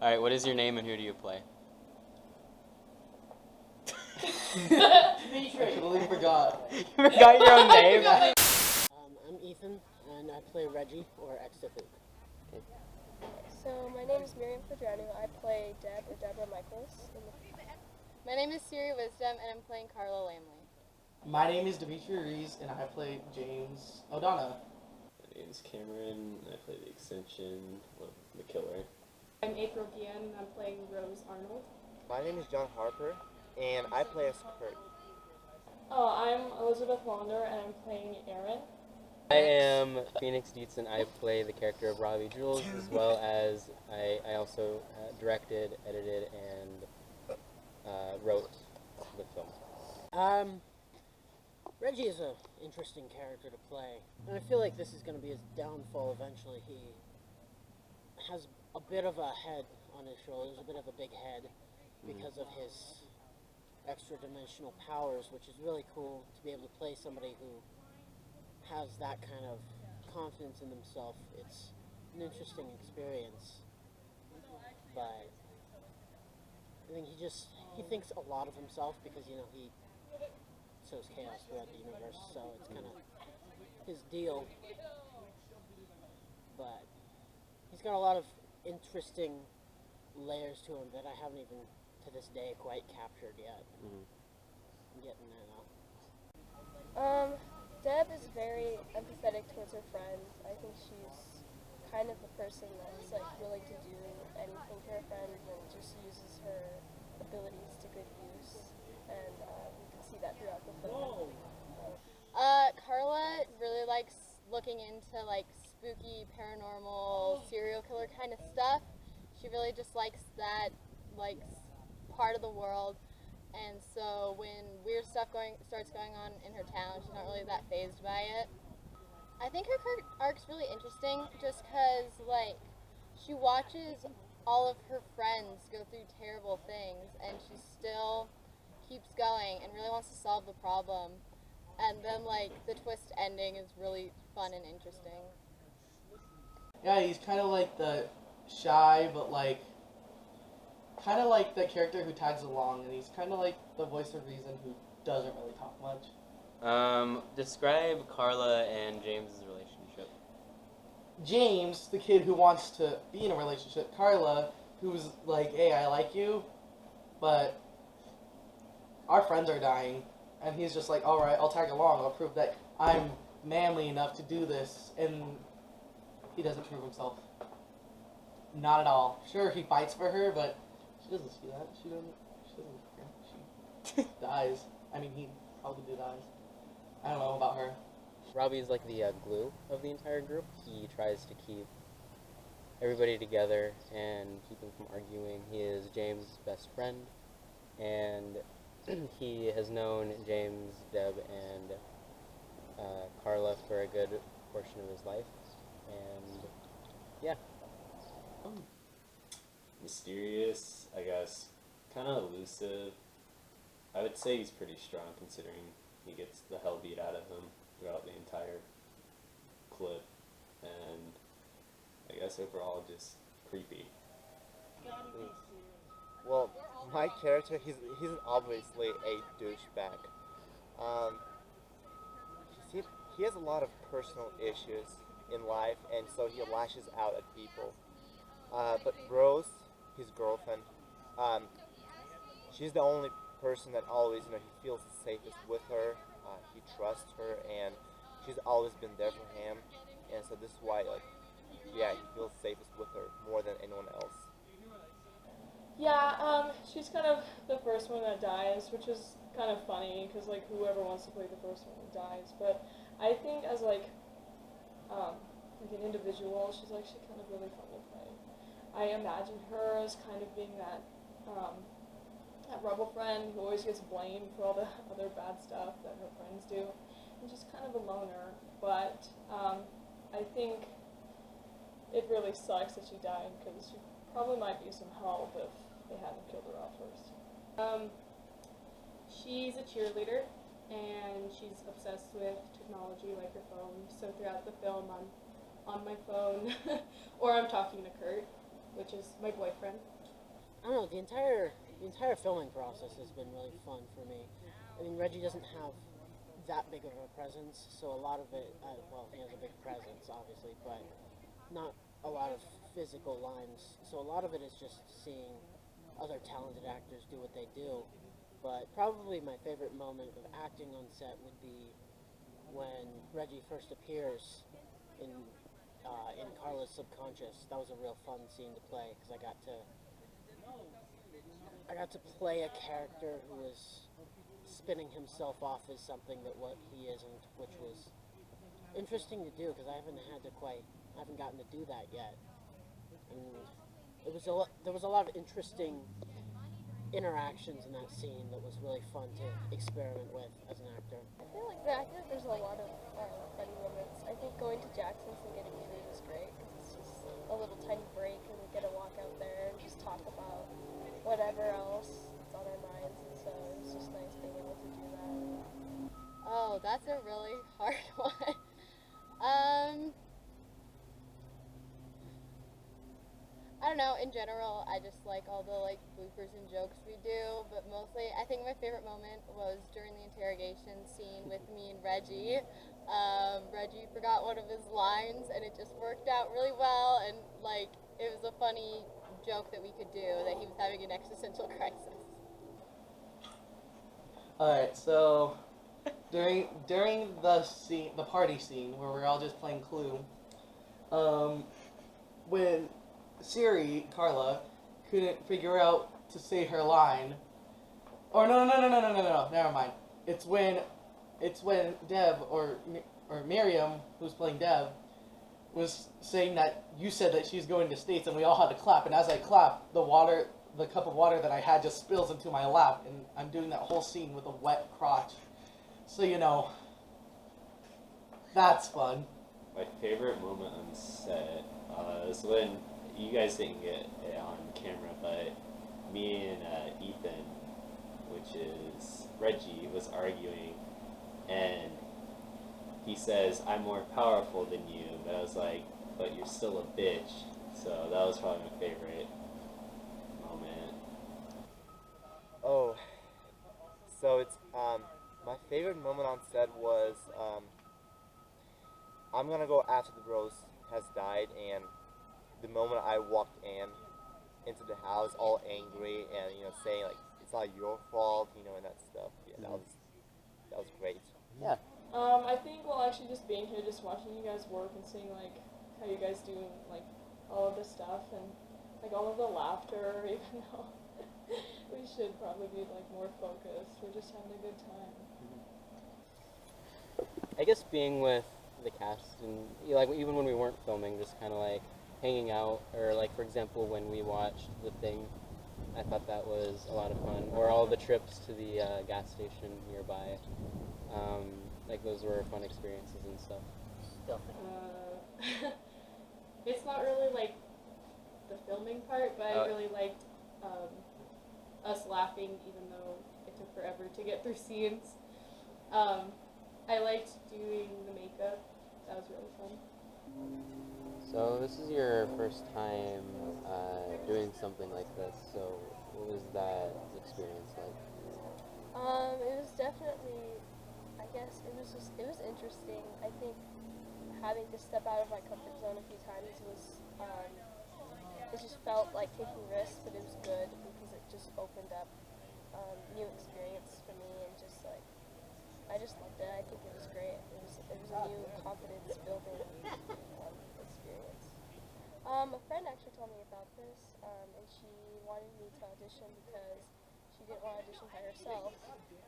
Alright, what is your name and who do you play? I totally forgot. You forgot your own name? I'm Ethan, and I play Reggie, or X-Tifook. So my name is Miriam Quadrano. I play Deb, or Deborah Michaels. My name is Siri Wisdom, and I'm playing Carla Lamley. My name is Dimitri Rees, and I play James O'Donnell. My name is Cameron, and I play the extension, the killer. I'm April Guillen, and I'm playing Rose Arnold. My name is John Harper, and I play as Kurt. Oh, I'm Elizabeth Wander, and I'm playing Aaron. I am Phoenix Dietz, and I play the character of Robbie Jules, as well as I also directed, edited, and wrote the film. Reggie is an interesting character to play, and I feel like this is going to be his downfall eventually. He has a bit of a head on his shoulders, a bit of a big head, because of his extra-dimensional powers, which is really cool to be able to play somebody who has that kind of confidence in themselves. It's an interesting experience, but I think he thinks a lot of himself because, you know, he sows chaos throughout the universe, so it's kind of his deal. But he's got a lot of interesting layers to him that I haven't even, to this day, quite captured yet. I'm getting there now. Deb is very empathetic towards her friends. I think she's kind of the person that's like willing to do anything for her friends and just uses her abilities to good use. And you can see that throughout the film. Carla really likes looking into like spooky, paranormal, serial killer kind of stuff. She really just likes that like part of the world. And so when weird stuff starts going on in her town, she's not really that fazed by it. I think her arc's really interesting just because, like, she watches all of her friends go through terrible things and she still keeps going and really wants to solve the problem. And then, like, the twist ending is really fun and interesting. Yeah, he's kind of like the shy, but like, kind of like the character who tags along, and he's kind of like the voice of reason who doesn't really talk much. Describe Carla and James's relationship. James, the kid who wants to be in a relationship. Carla, who's like, hey, I like you, but our friends are dying. And he's just like, alright, I'll tag along. I'll prove that I'm manly enough to do this. And he doesn't prove himself. Not at all. Sure, he fights for her, but she doesn't see that. She doesn't care. She dies. I mean, he probably dies. I don't know about her. Robbie is like the glue of the entire group. He tries to keep everybody together and keep them from arguing. He is James' best friend, and he has known James, Deb, and Carla for a good portion of his life. And yeah. Mysterious, I guess, kind of elusive. I would say he's pretty strong considering he gets the hell beat out of him throughout the entire clip, and I guess overall just creepy. Well, my character, he's obviously a douchebag. He has a lot of personal issues in life, and so he lashes out at people. But Rose, his girlfriend, she's the only person that always, you know, he feels the safest with her. He trusts her, and she's always been there for him. And so this is why, like, yeah, he feels safest with her more than anyone else. Yeah, she's kind of the first one that dies, which is kind of funny because like whoever wants to play the first one dies. But I think as like an individual, she's actually kind of really fun to play. I imagine her as kind of being that that rebel friend who always gets blamed for all the other bad stuff that her friends do, and just kind of a loner. But I think it really sucks that she died because she probably might be some help if they hadn't killed her off first. She's a cheerleader, and she's obsessed with technology like her phone. So throughout the film, I'm on my phone, or I'm talking to Kurt. which is my boyfriend. I don't know, the entire filming process has been really fun for me. I mean, Reggie doesn't have that big of a presence, so a lot of it, well, he has a big presence, obviously, but not a lot of physical lines. So a lot of it is just seeing other talented actors do what they do. But probably my favorite moment of acting on set would be when Reggie first appears in Carla's subconscious. That was a real fun scene to play because I got to play a character who was spinning himself off as something that what he isn't, which was interesting to do because I haven't gotten to do that yet. And there was a lot of interesting interactions in that scene that was really fun to experiment with as an actor. I feel like there's a lot of funny moments. I think going to Jackson's and getting food is great because it's just a little tiny break and we get to walk out there and just talk about whatever else that's on our minds. And so it's just nice being able to do that. Oh, that's a really hard one. I don't know, in general, I just like all the like bloopers and jokes we do, but mostly I think my favorite moment was during the interrogation scene with me and Reggie. Reggie forgot one of his lines and it just worked out really well, and like it was a funny joke that we could do that he was having an existential crisis. Alright, so during the party scene where we're all just playing Clue, when Carla couldn't figure out to say her line. Or no, never mind. It's when Deb or Miriam, who's playing Deb, was saying that you said that she's going to States and we all had to clap, and as I clap, the cup of water that I had just spills into my lap, and I'm doing that whole scene with a wet crotch. So, that's fun. My favorite moment on set is when you guys didn't get it on camera, but me and Ethan, which is Reggie, was arguing, and he says, "I'm more powerful than you," but I was like, "But you're still a bitch." So that was probably my favorite moment. Oh, so it's my favorite moment on set was I'm gonna go after the rose has died, and the moment I walked into the house all angry and saying like it's not your fault, and that stuff. Yeah, that was great. Yeah. I think, well, actually just being here, just watching you guys work and seeing like how you guys do like all of this stuff and like all of the laughter, even though we should probably be like more focused. We're just having a good time. I guess being with the cast and like even when we weren't filming, just kind of like hanging out, or like for example when we watched The Thing, I thought that was a lot of fun. Or all the trips to the gas station nearby. Like those were fun experiences and stuff. It's not really like the filming part, but I really liked us laughing, even though it took forever to get through scenes. I liked doing the makeup. That was really fun. So this is your first time doing something like this. So what was that experience like? It was definitely, I guess, it was interesting. I think having to step out of my comfort zone a few times was, it just felt like taking risks, but it was good because it just opened up new experience for me, and just like, I just loved it. I think it was great. It was a new confidence building experience. A friend actually told me about this, and she wanted me to audition because she didn't want to audition by herself,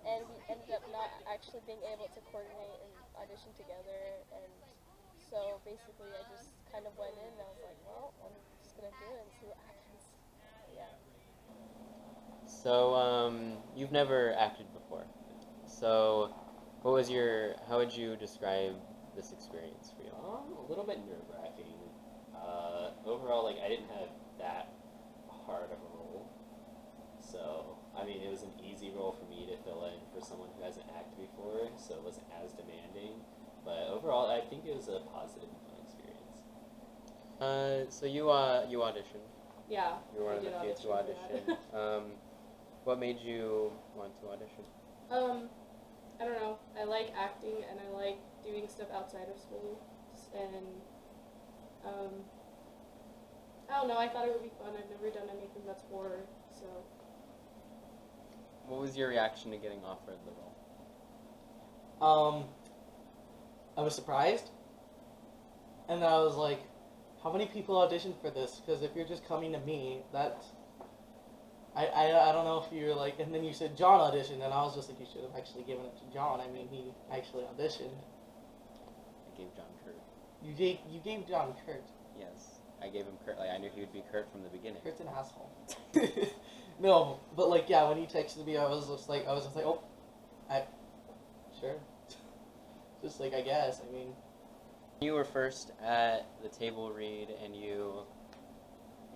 and we ended up not actually being able to coordinate and audition together, and so basically I just kind of went in and I was like, well, I'm just going to do it and see what happens. Yeah. So you've never acted before. So how would you describe this experience for you? A little bit nerve-wracking. Overall, like I didn't have that hard of a role, so I mean it was an easy role for me to fill in for someone who hasn't acted before, so it wasn't as demanding. But overall, I think it was a positive and fun experience. So you auditioned. Yeah. You were one I of the did kids who audition for that. auditioned. What made you want to audition? I don't know. I like acting and I like doing stuff outside of school. And I don't know. I thought it would be fun. I've never done anything that's horror, so. What was your reaction to getting offered the role? I was surprised, and then I was like, how many people auditioned for this? Because if you're just coming to me, that's, I don't know if you're like, and then you said John auditioned, and I was just like, you should have actually given it to John. I mean, he actually auditioned. I gave John Kurt. You gave John Kurt. Yes, I gave him Kurt. Like, I knew he would be Kurt from the beginning. Kurt's an asshole. No, but like, yeah, when he texted me, I was just like, oh, sure. Just like, I guess, I mean. You were first at the table read and you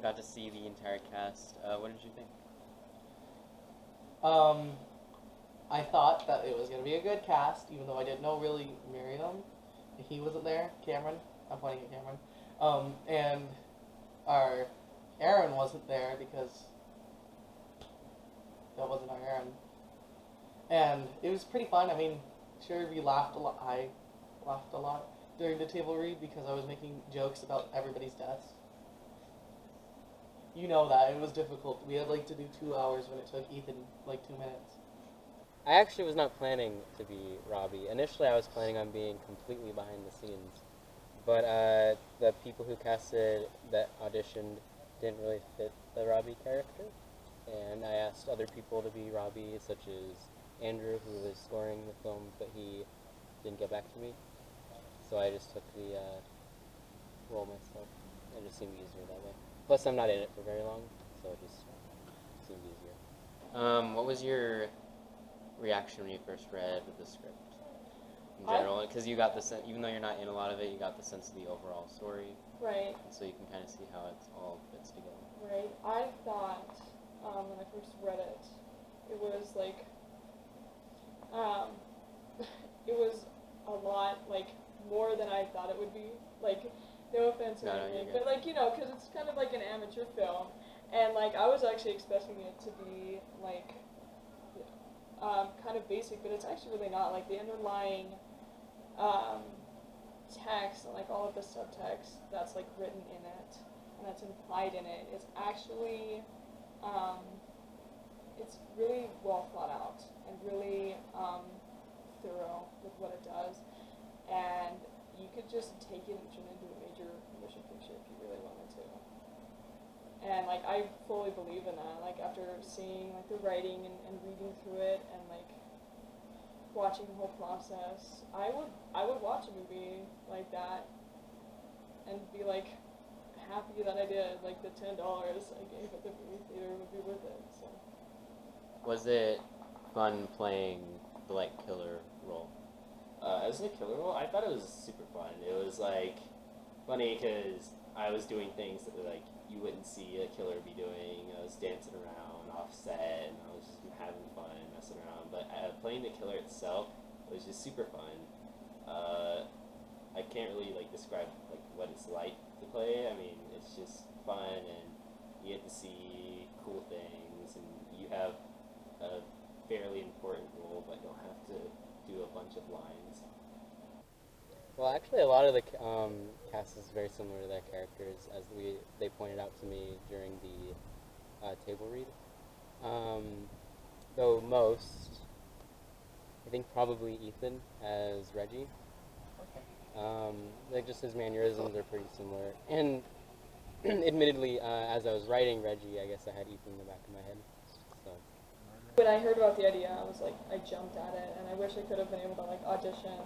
got to see the entire cast. What did you think? I thought that it was going to be a good cast, even though I didn't know really Miriam. He wasn't there. Cameron. I'm pointing at Cameron. And our Aaron wasn't there because that wasn't our Aaron. And it was pretty fun. I mean, sure, we laughed a lot. I laughed a lot during the table read because I was making jokes about everybody's deaths. You know that. It was difficult. We had like to do 2 hours when it took Ethan like 2 minutes. I actually was not planning to be Robbie. Initially, I was planning on being completely behind the scenes. But the people who casted that auditioned didn't really fit the Robbie character. And I asked other people to be Robbie, such as Andrew, who was scoring the film, but he didn't get back to me. So I just took the role myself. It just seemed easier that way. Plus, I'm not in it for very long, so it just seemed easier. What was your reaction when you first read the script in general? Because you got the sense, even though you're not in a lot of it, you got the sense of the overall story. Right. So you can kind of see how it all fits together. Right. I thought when I first read it, it was like, it was a lot, like, more than I thought it would be. Like, no offense or anything, but like, you know, because it's kind of like an amateur film, and like I was actually expecting it to be like kind of basic, but it's actually really not. Like the underlying text and like all of the subtext that's like written in it and that's implied in it is actually it's really well thought out and really thorough with what it does, and you could just take it and turn it into a major motion picture if you really wanted to. And like I fully believe in that. Like after seeing like the writing and reading through it and like watching the whole process, I would watch a movie like that and be like happy that I did. Like the $10 I gave at the movie theater would be worth it. So. Was it fun playing the like killer role? As a killer role, I thought it was super fun. It was like funny because I was doing things that like you wouldn't see a killer be doing. I was dancing around offset, and I was just having fun, messing around. But playing the killer itself was just super fun. I can't really like describe like what it's like to play. I mean, it's just fun, and you get to see cool things, and you have a fairly important role, but don't have to do a bunch of lines. Well, actually, a lot of the cast is very similar to their characters, as they pointed out to me during the table read. Though most, I think probably Ethan as Reggie. Like just his mannerisms are pretty similar. And admittedly, as I was writing Reggie, I guess I had Ethan in the back of my head. So. When I heard about the idea, I was like, I jumped at it, and I wish I could have been able to like audition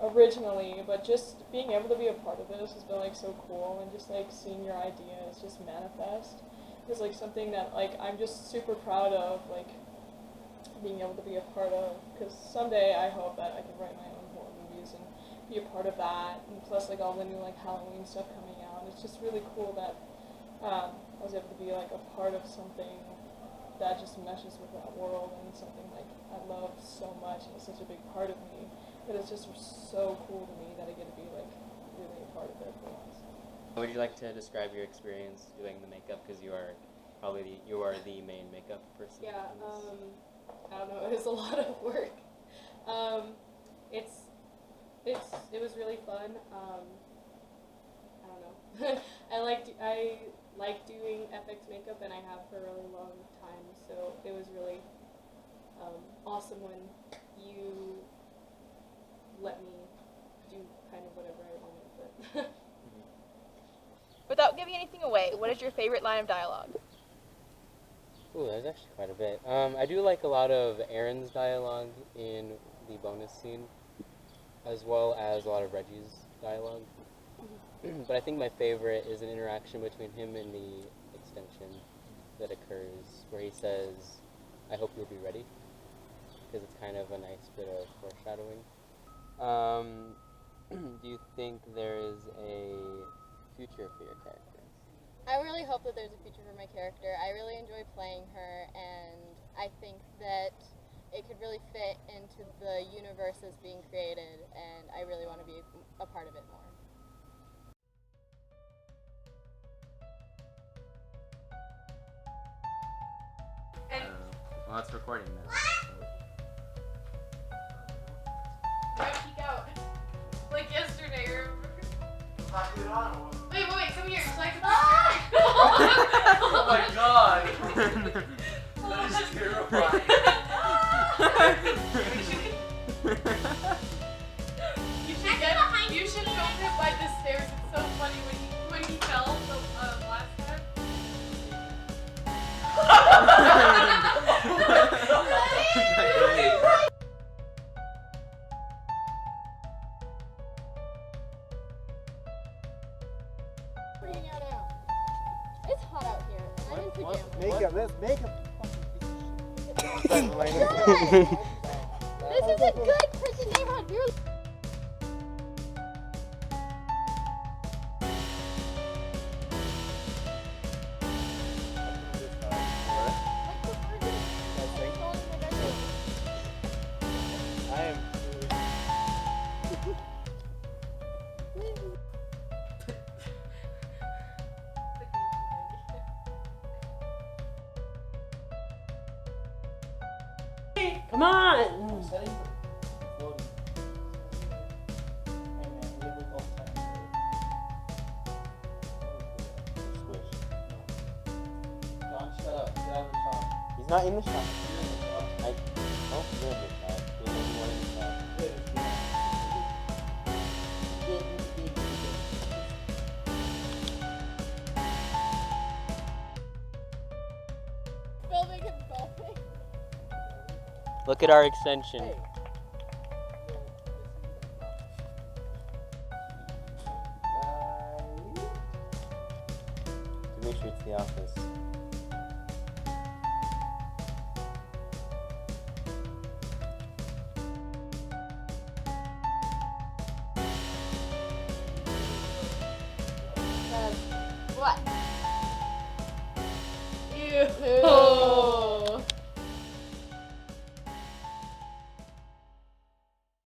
originally, but just being able to be a part of this has been like so cool, and just like seeing your ideas just manifest is like something that like I'm just super proud of, like being able to be a part of, because someday I hope that I can write my own horror movies and be a part of that, and plus like all the new like Halloween stuff coming out. It's just really cool that I was able to be like a part of something that just meshes with that world, and something like I love so much, and it's such a big part of me that it's just so cool to me that I get to be like really a part of it for once. Would you like to describe your experience doing the makeup? Because you are the main makeup person. Yeah, in this. I don't know, it was a lot of work. It was really fun. I don't know. I like doing FX makeup, and I have for a really long time, so it was really awesome when you let me do kind of whatever I wanted. But Without giving anything away, what is your favorite line of dialogue? Ooh, there's actually quite a bit. I do like a lot of Aaron's dialogue in the bonus scene, as well as a lot of Reggie's dialogue. But I think my favorite is an interaction between him and the extension that occurs, where he says, "I hope you'll be ready," because it's kind of a nice bit of foreshadowing. Do you think there is a future for your character? I really hope that there's a future for my character. I really enjoy playing her, and I think that it could really fit into the universe that's being created, and I really want to be a part of it more. Well, it's recording now. Peek out. Like yesterday, remember? Wait, come here. So I can Oh my god! That is terrifying. You should film him by the stairs. It's so funny when he fell the last time. Freaking out now. It's hot out here, and I'm in pajamas. Makeup, that's makeup. This is a good Christian neighborhood. We were I am. Come on! John, shut up. Get out of the shop. He's not in the shop. I don't feel in the shop. There's anyone in the shop. filming and filming. Look at our extension. Dimitri, it's the office. What? Ew.